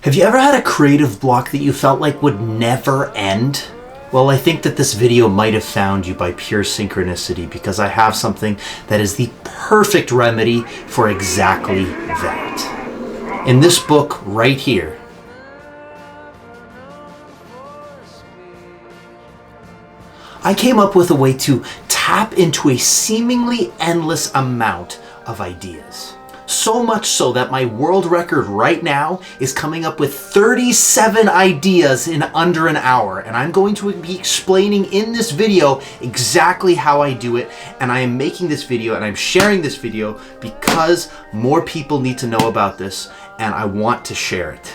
Have you ever had a creative block that you felt like would never end? Well, I think that this video might have found you by pure synchronicity because I have something that is the perfect remedy for exactly that. In this book right here, I came up with a way to tap into a seemingly endless amount of ideas. So much so that my world record right now is coming up with 37 ideas in under an hour. And I'm going to be explaining in this video exactly how I do it. And I am making this video and I'm sharing this video because more people need to know about this and I want to share it.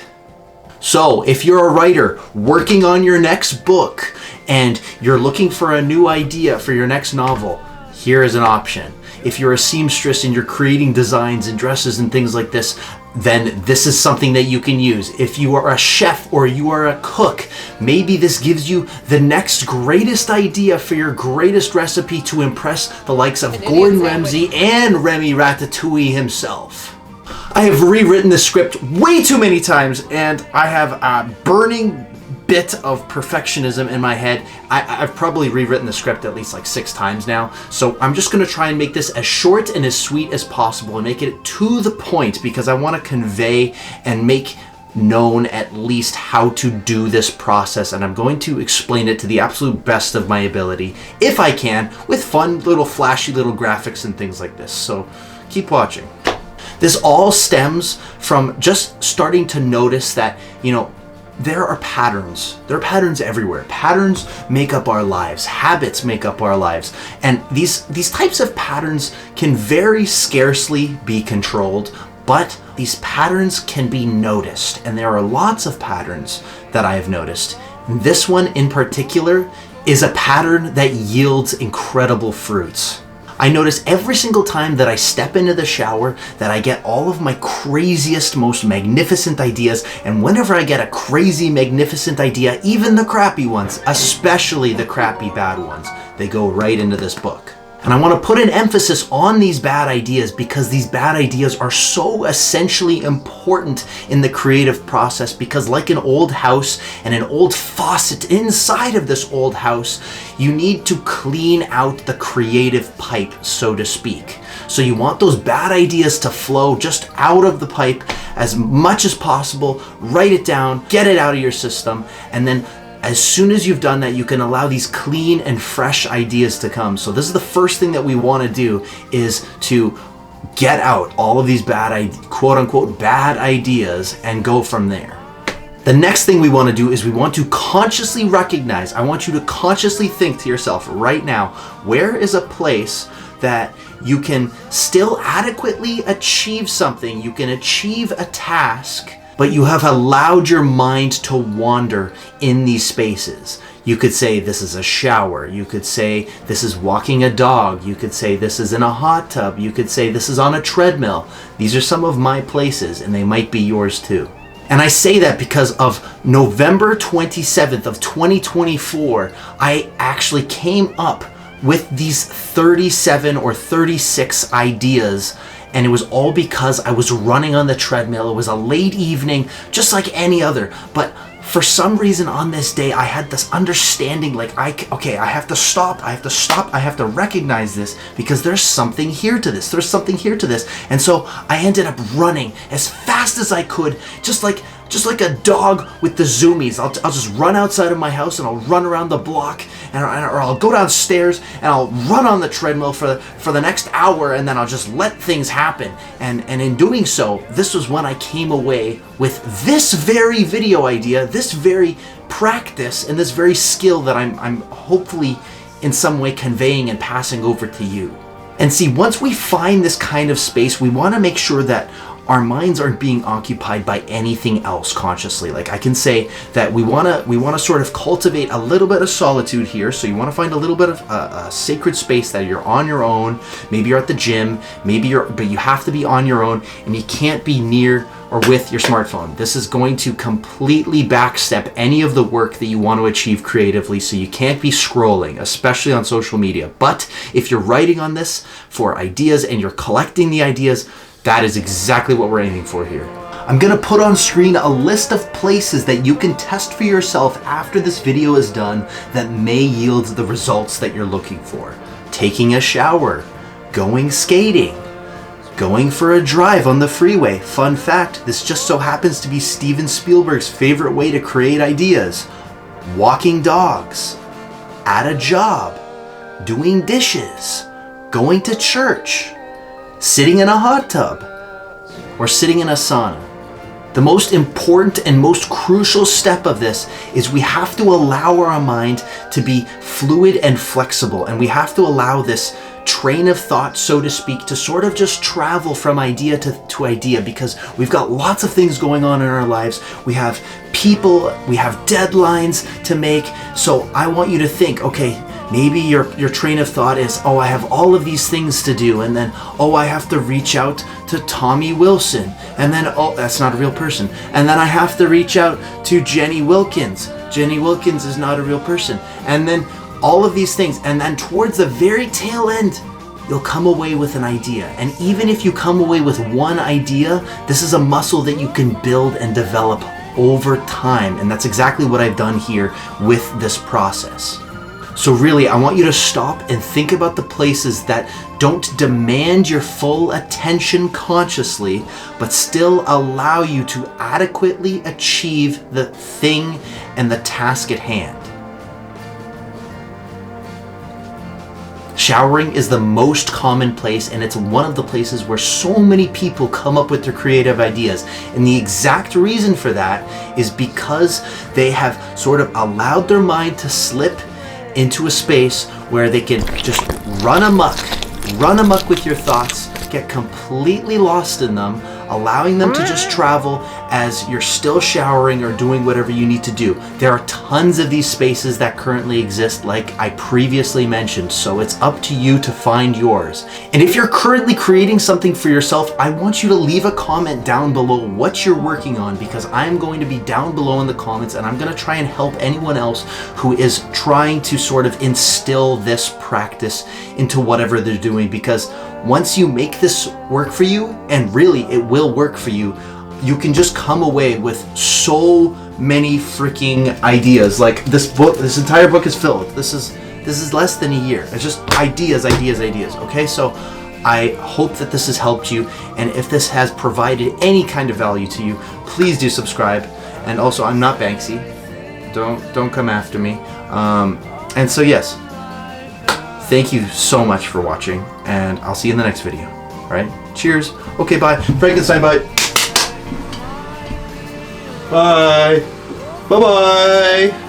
So if you're a writer working on your next book and you're looking for a new idea for your next novel, here is an option. If you're a seamstress and you're creating designs and dresses and things like this, then this is something that you can use. If you are a chef or you are a cook, maybe this gives you the next greatest idea for your greatest recipe to impress the likes of Gordon Ramsay and Remy Ratatouille himself. I have rewritten the script way too many times and I have a burning bit of perfectionism in my head. I've probably rewritten the script at least like 6 times now. So I'm just gonna try and make this as short and as sweet as possible and make it to the point because I wanna convey and make known at least how to do this process, and I'm going to explain it to the absolute best of my ability, if I can, with fun little flashy little graphics and things like this. So keep watching. This all stems from just starting to notice that, there are patterns. There are patterns everywhere. Patterns make up our lives. Habits make up our lives. And these types of patterns can very scarcely be controlled, but these patterns can be noticed. And there are lots of patterns that I have noticed. This one in particular is a pattern that yields incredible fruits. I notice every single time that I step into the shower that I get all of my craziest, most magnificent ideas, and whenever I get a crazy, magnificent idea, even the crappy ones, especially the crappy bad ones, they go right into this book. And I want to put an emphasis on these bad ideas because these bad ideas are so essentially important in the creative process, because like an old house and an old faucet inside of this old house, you need to clean out the creative pipe, so to speak. So you want those bad ideas to flow just out of the pipe as much as possible, write it down, get it out of your system, and then as soon as you've done that, you can allow these clean and fresh ideas to come. So this is the first thing that we want to do, is to get out all of these bad, quote unquote, bad ideas and go from there. The next thing we want to do is we want to consciously recognize, I want you to consciously think to yourself right now, where is a place that you can still adequately achieve something, you can achieve a task, but you have allowed your mind to wander in these spaces. You could say this is a shower. You could say this is walking a dog. You could say this is in a hot tub. You could say this is on a treadmill. These are some of my places and they might be yours too. And I say that because of November 27th of 2024, I actually came up with these 37 or 36 ideas. And it was all because I was running on the treadmill. It was a late evening, just like any other. But for some reason on this day, I had this understanding like, I have to stop, I have to recognize this because there's something here to this. There's something here to this. And so I ended up running as fast as I could, just like a dog with the zoomies. I'll just run outside of my house and I'll run around the block or I'll go downstairs and I'll run on the treadmill for the next hour, and then I'll just let things happen. And in doing so, this was when I came away with this very video idea, this very practice, and this very skill that I'm hopefully in some way conveying and passing over to you. And see, once we find this kind of space, we want to make sure that our minds aren't being occupied by anything else consciously. Like I can say that we want to sort of cultivate a little bit of solitude here. So you want to find a little bit of a sacred space that you're on your own. Maybe you're at the gym, but you have to be on your own and you can't be near or with your smartphone. This is going to completely backstep any of the work that you want to achieve creatively, so you can't be scrolling, especially on social media. But if you're writing on this for ideas and you're collecting the ideas, that is exactly what we're aiming for here. I'm gonna put on screen a list of places that you can test for yourself after this video is done that may yield the results that you're looking for. Taking a shower, going skating, going for a drive on the freeway. Fun fact, this just so happens to be Steven Spielberg's favorite way to create ideas. Walking dogs, at a job, doing dishes, going to church, sitting in a hot tub, or sitting in a sauna. The most important and most crucial step of this is we have to allow our mind to be fluid and flexible, and we have to allow this train of thought, so to speak, to sort of just travel from idea to idea, because we've got lots of things going on in our lives. We have people, we have deadlines to make. So I want you to think, okay, maybe your train of thought is, oh, I have all of these things to do, and then, oh, I have to reach out to Tommy Wilson, and then, oh, that's not a real person, and then I have to reach out to Jenny Wilkins. Jenny Wilkins is not a real person, and then all of these things, and then towards the very tail end, you'll come away with an idea. And even if you come away with one idea, this is a muscle that you can build and develop over time, and that's exactly what I've done here with this process. So really, I want you to stop and think about the places that don't demand your full attention consciously, but still allow you to adequately achieve the thing and the task at hand. Showering is the most common place, and it's one of the places where so many people come up with their creative ideas. And the exact reason for that is because they have sort of allowed their mind to slip into a space where they can just run amok with your thoughts, get completely lost in them, allowing them to just travel as you're still showering or doing whatever you need to do. There are tons of these spaces that currently exist, like I previously mentioned, so it's up to you to find yours. And if you're currently creating something for yourself, I want you to leave a comment down below what you're working on, because I'm going to be down below in the comments, and I'm going to try and help anyone else who is trying to sort of instill this practice into whatever they're doing, because once you make this work for you, and really it will work for you, you can just come away with so many freaking ideas. Like this book, this entire book is filled. This is less than a year. It's just ideas. Okay, so I hope that this has helped you, and if this has provided any kind of value to you, please do subscribe. And also, I'm not Banksy. Don't come after me. And so yes, thank you so much for watching, and I'll see you in the next video. All right, cheers. Okay, bye. Frankenstein, bye. Bye. Bye-bye.